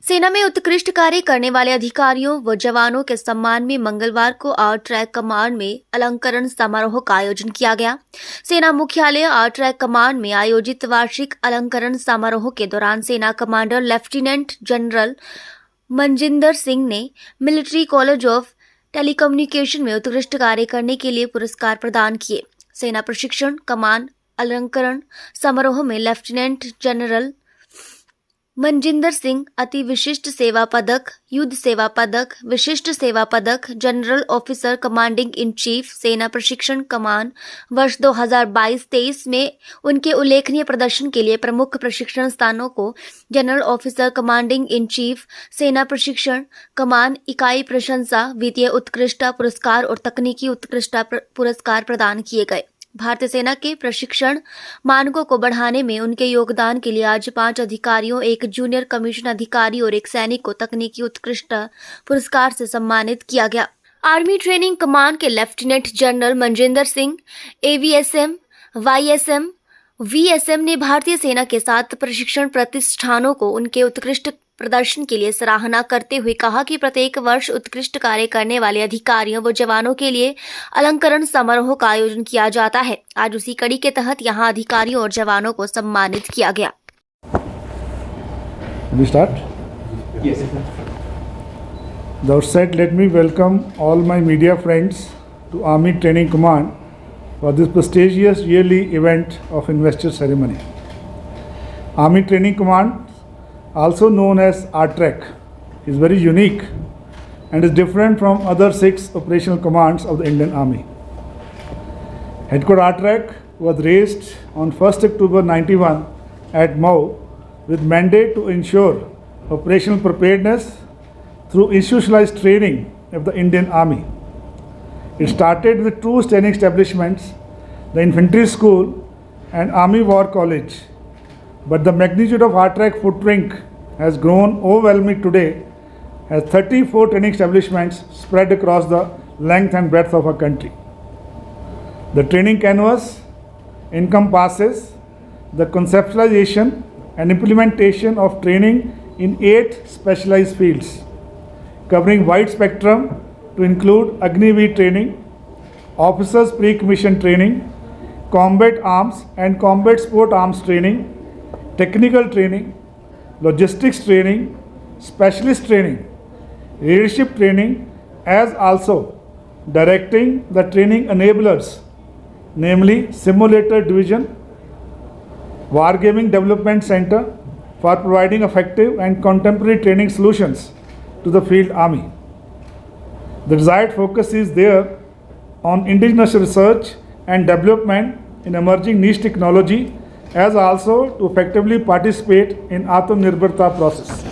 सेना में उत्कृष्ट कार्य करने वाले अधिकारियों व जवानों के सम्मान में मंगलवार को आर ट्रैक कमांड में अलंकरण समारोह का आयोजन किया गया। सेना मुख्यालय आर ट्रैक कमांड में आयोजित वार्षिक अलंकरण समारोह के दौरान सेना commander lieutenant general Manjinder Singh ने मिलिट्री कॉलेज ऑफ टेलीकम्युनिकेशन में उत्कृष्ट कार्य करने के लिए पुरस्कार प्रदान किए। सेना प्रशिक्षण कमान अलंकरण समारोह में लेफ्टिनेंट जनरल मनजिंदर सिंह अति विशिष्ट सेवा पदक, युद्ध सेवा पदक, विशिष्ट सेवा पदक, general officer commanding in chief सेना प्रशिक्षण कमान वर्ष 2022-23 में उनके उल्लेखनीय प्रदर्शन के लिए प्रमुख प्रशिक्षण स्थानों को general officer commanding in chief सेना प्रशिक्षण कमान इकाई प्रशंसा, वित्तीय उत्कृष्टता पुरस्कार और तकनीकी उत्कृष्टता पुरस्कार प्रदान किए गए। भारतीय सेना के प्रशिक्षण मानकों को बढ़ाने में उनके योगदान के लिए आज 5 अधिकारियों, एक जूनियर कमीशन अधिकारी और एक सैनिक को तकनीकी उत्कृष्टता पुरस्कार से सम्मानित किया गया। आर्मी ट्रेनिंग कमान के lieutenant general Manjinder Singh AVSM, वाईएसएम, VSM ने भारतीय सेना के 7 प्रशिक्षण प्रतिष्ठानों को उनके उत्कृष्ट प्रदर्शन के लिए सराहना करते हुए कहा कि प्रत्येक वर्ष उत्कृष्ट कार्य करने वाले अधिकारियों व जवानों के लिए अलंकरण समारोह का आयोजन किया जाता है। आज उसी कड़ी के तहत यहां अधिकारियों और जवानों को सम्मानित किया गया। The outset, let me welcome all my media friends to Army Training Command for this prestigious yearly event of investor ceremony. Army Training Command, also known as RTRAC, is very unique and is different from other 6 operational commands of the Indian Army. Headquarters RTRAC was raised on 1st October 91 at Mau with mandate to ensure operational preparedness through institutionalized training of the Indian Army. It started with 2 training establishments, the Infantry School and Army War College. But the magnitude of RTRAC footprint has grown overwhelming today as 34 training establishments spread across the length and breadth of our country. The training canvas encompasses the conceptualization and implementation of training in 8 specialized fields, covering wide spectrum to include Agniveer training, officers pre-commission training, combat arms and combat sport arms training, technical training, logistics training, specialist training, leadership training, as also directing the training enablers, namely Simulator Division, Wargaming Development Center, for providing effective and contemporary training solutions to the field army. The desired focus is there on indigenous research and development in emerging niche technology, as also to effectively participate in Atmanirbharta process.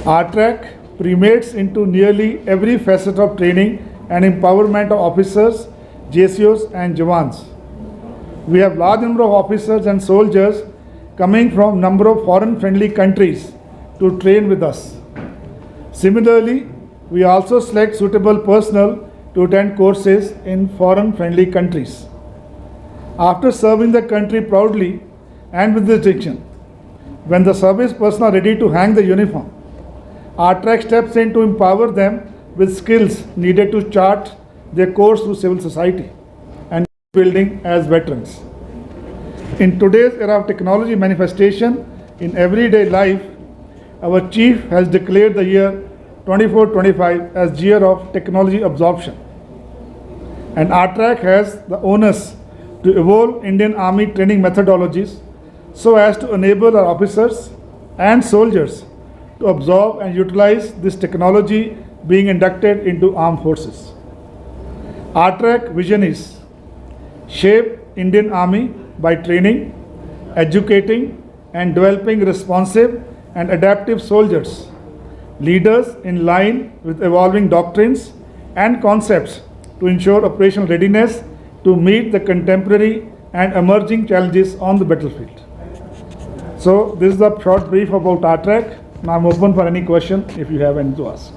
RTRAC permeates into nearly every facet of training and empowerment of officers, JCOs and Jawans. We have large number of officers and soldiers coming from number of foreign friendly countries to train with us. Similarly, we also select suitable personnel to attend courses in foreign friendly countries. After serving the country proudly and with distinction, when the service personnel are ready to hang the uniform, RTRAC steps in to empower them with skills needed to chart their course through civil society and building as veterans. In today's era of technology manifestation in everyday life, our chief has declared the year 24-25 as year of technology absorption. And RTRAC has the onus to evolve Indian Army training methodologies so as to enable our officers and soldiers to absorb and utilize this technology being inducted into armed forces. RTRAC vision is shape Indian Army by training, educating and developing responsive and adaptive soldiers, leaders in line with evolving doctrines and concepts to ensure operational readiness to meet the contemporary and emerging challenges on the battlefield. So this is a short brief about RTRAC. Now I'm open for any question if you have any to ask.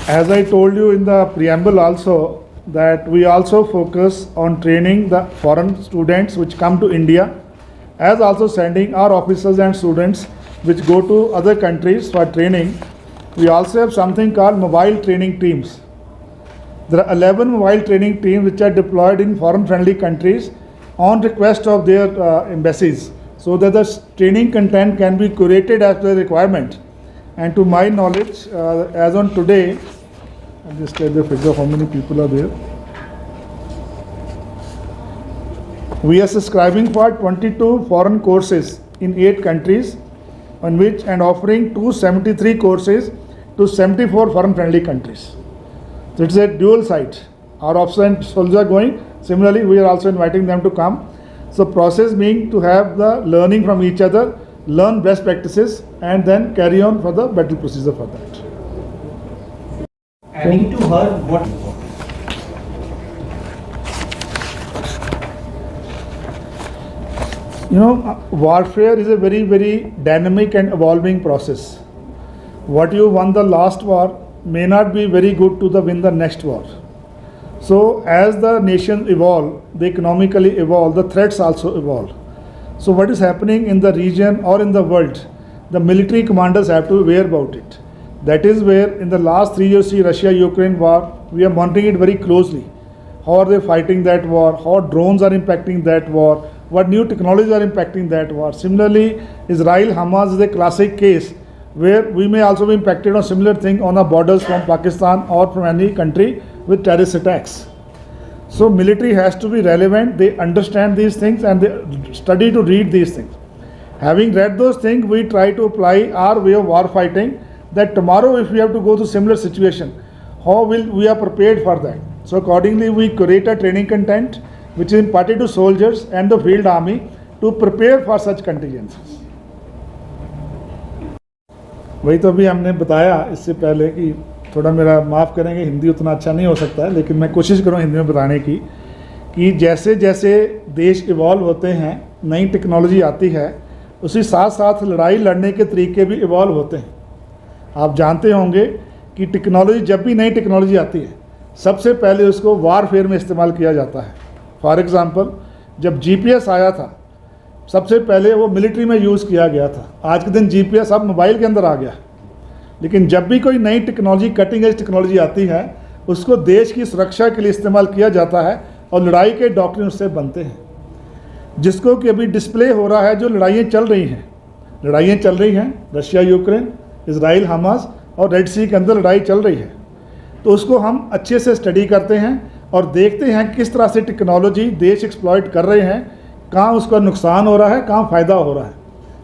As I told you in the preamble also, that we also focus on training the foreign students which come to India, as also sending our officers and students which go to other countries for training. We also have something called mobile training teams. There are 11 mobile training teams which are deployed in foreign-friendly countries on request of their embassies, so that the training content can be curated as per the requirement. And to my knowledge, as on today, I'll just tell the figure how many people are there. We are subscribing for 22 foreign courses in 8 countries, on which and offering 273 courses to 74 foreign-friendly countries. So it's a dual site. Our officers and soldiers are going. Similarly, we are also inviting them to come. So process being to have the learning from each other, learn best practices, and then carry on for the battle procedure for that. Adding to her, what You know, warfare is a very, very dynamic and evolving process. What you won the last war may not be very good to win the next war. So as the nations evolve, they economically evolve, the threats also evolve. So what is happening in the region or in the world, the military commanders have to be aware about it. That is where in the last 3 years, see Russia-Ukraine war, we are monitoring it very closely. How are they fighting that war? How drones are impacting that war? What new technologies are impacting that war? Similarly, Israel-Hamas is a classic case where we may also be impacted on similar thing on our borders from Pakistan or from any country with terrorist attacks. So military has to be relevant, they understand these things and they study to read these things. Having read those things, we try to apply our way of war fighting, that tomorrow if we have to go to similar situation, how will we are prepared for that. So accordingly, we create a training content which is imparted to soldiers and the field army to prepare for such contingencies. वही तो अभी हमने बताया इससे पहले कि थोड़ा मेरा माफ़ करेंगे, हिंदी उतना अच्छा नहीं हो सकता है, लेकिन मैं कोशिश करूँ हिंदी में बताने की कि जैसे जैसे देश इवॉल्व होते हैं, नई टेक्नोलॉजी आती है, उसी साथ साथ लड़ाई लड़ने के तरीके भी इवॉल्व होते हैं. आप जानते होंगे कि टेक्नोलॉजी, जब भी नई टेक्नोलॉजी आती है, सबसे पहले उसको वारफेयर में इस्तेमाल किया जाता है. फॉर एग्ज़ाम्पल, जब GPS आया था, सबसे पहले वो मिलिट्री में यूज़ किया गया था. आज के दिन GPS अब मोबाइल के अंदर आ गया. लेकिन जब भी कोई नई टेक्नोलॉजी, कटिंग एज टेक्नोलॉजी आती है, उसको देश की सुरक्षा के लिए इस्तेमाल किया जाता है और लड़ाई के डॉक्ट्रिन उससे बनते हैं. जिसको कि अभी डिस्प्ले हो रहा है, जो लड़ाइयाँ चल रही हैं, रशिया यूक्रेन, इजराइल हमास और रेड सी के अंदर लड़ाई चल रही है. तो उसको हम अच्छे से स्टडी करते हैं और देखते हैं किस तरह से टेक्नोलॉजी देश एक्सप्लॉइट कर रहे हैं, कहाँ उसका नुकसान हो रहा है, कहाँ फ़ायदा हो रहा है.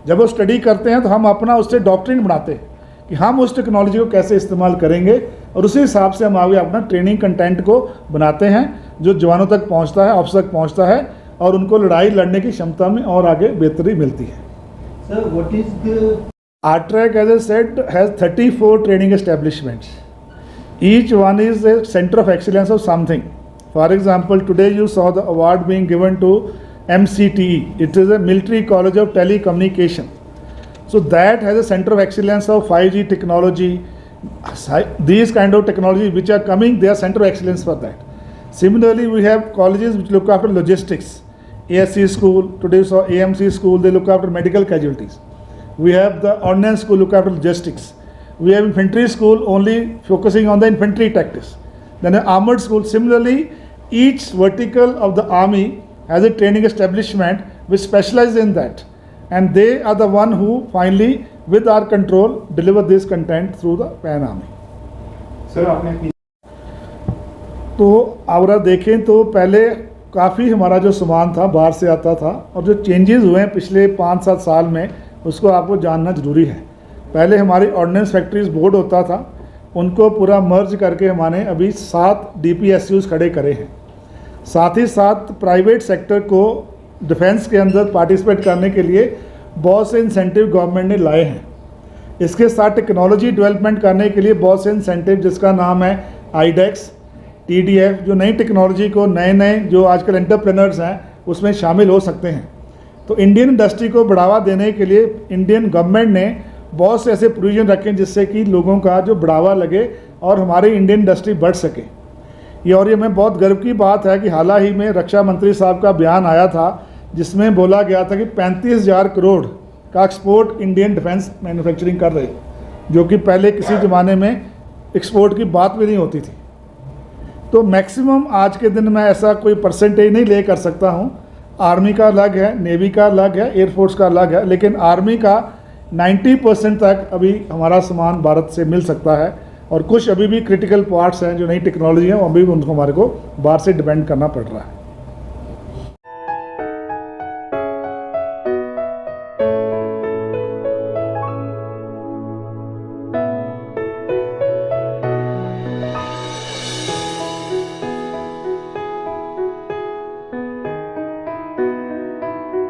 जब वो स्टडी करते हैं तो हम अपना उससे डॉक्ट्रिन बनाते हैं कि हम उस टेक्नोलॉजी को कैसे इस्तेमाल करेंगे, और उसी हिसाब से हम आगे अपना ट्रेनिंग कंटेंट को बनाते हैं जो जवानों तक पहुंचता है, ऑफिसर तक पहुंचता है, और उनको लड़ाई लड़ने की क्षमता में और आगे बेहतरी मिलती है. sir, what is the RTRAC, as I said, has 34 training establishments. Each one is a center of excellence of something. For example, today you saw the award being given to MCTE. It is a Military College of Telecommunication. So that has a center of excellence of 5G technology. These kind of technology which are coming, they are center of excellence for that. Similarly, we have colleges which look after logistics. ASC school, today you saw AMC school, they look after medical casualties. We have the ordnance school, look after logistics. We have infantry school only focusing on the infantry tactics. Then an armored school. Similarly, each vertical of the army has a training establishment which specializes in that. And they are the one who finally, with our control, deliver this content through the Pan Army. sir आपने अपनी तो आवरा देखें तो पहले काफ़ी हमारा जो सामान था बाहर से आता था, और जो चेंजेस हुए हैं पिछले 5-7 साल में, उसको आपको जानना ज़रूरी है. पहले हमारी ऑर्डिनेंस फैक्ट्रीज बोर्ड होता था, उनको पूरा मर्ज करके हमारे अभी 7 DPSUs खड़े करे हैं. साथ ही साथ प्राइवेट सेक्टर को डिफेंस के अंदर पार्टिसिपेट करने के लिए बहुत से इंसेंटिव गवर्नमेंट ने लाए हैं. इसके साथ टेक्नोलॉजी डेवलपमेंट करने के लिए बहुत से इंसेंटिव, जिसका नाम है IDEX, TDF, जो नई टेक्नोलॉजी को नए जो आजकल एंटरप्रेन्योर्स हैं उसमें शामिल हो सकते हैं. तो इंडियन इंडस्ट्री को बढ़ावा देने के लिए इंडियन गवर्नमेंट ने बहुत से ऐसे प्रोविजन रखे जिससे कि लोगों का जो बढ़ावा लगे और हमारी इंडियन इंडस्ट्री बढ़ सके. ये में बहुत गर्व की बात है कि हाल ही में रक्षा मंत्री साहब का बयान आया था जिसमें बोला गया था कि 35,000 करोड़ का एक्सपोर्ट इंडियन डिफेंस मैन्युफैक्चरिंग कर रही है, जो कि पहले किसी ज़माने में एक्सपोर्ट की बात भी नहीं होती थी। तो मैक्सिमम आज के दिन मैं ऐसा कोई परसेंटेज नहीं ले कर सकता हूँ। आर्मी का अलग है, नेवी का अलग है, एयरफोर्स का अलग है, लेकिन आर्मी का 90% तक अभी हमारा सामान भारत से मिल सकता है, और कुछ अभी भी क्रिटिकल पार्ट्स हैं जो नई टेक्नोलॉजी हैं, वो अभी उनको हमारे को बाहर से डिपेंड करना पड़ रहा है।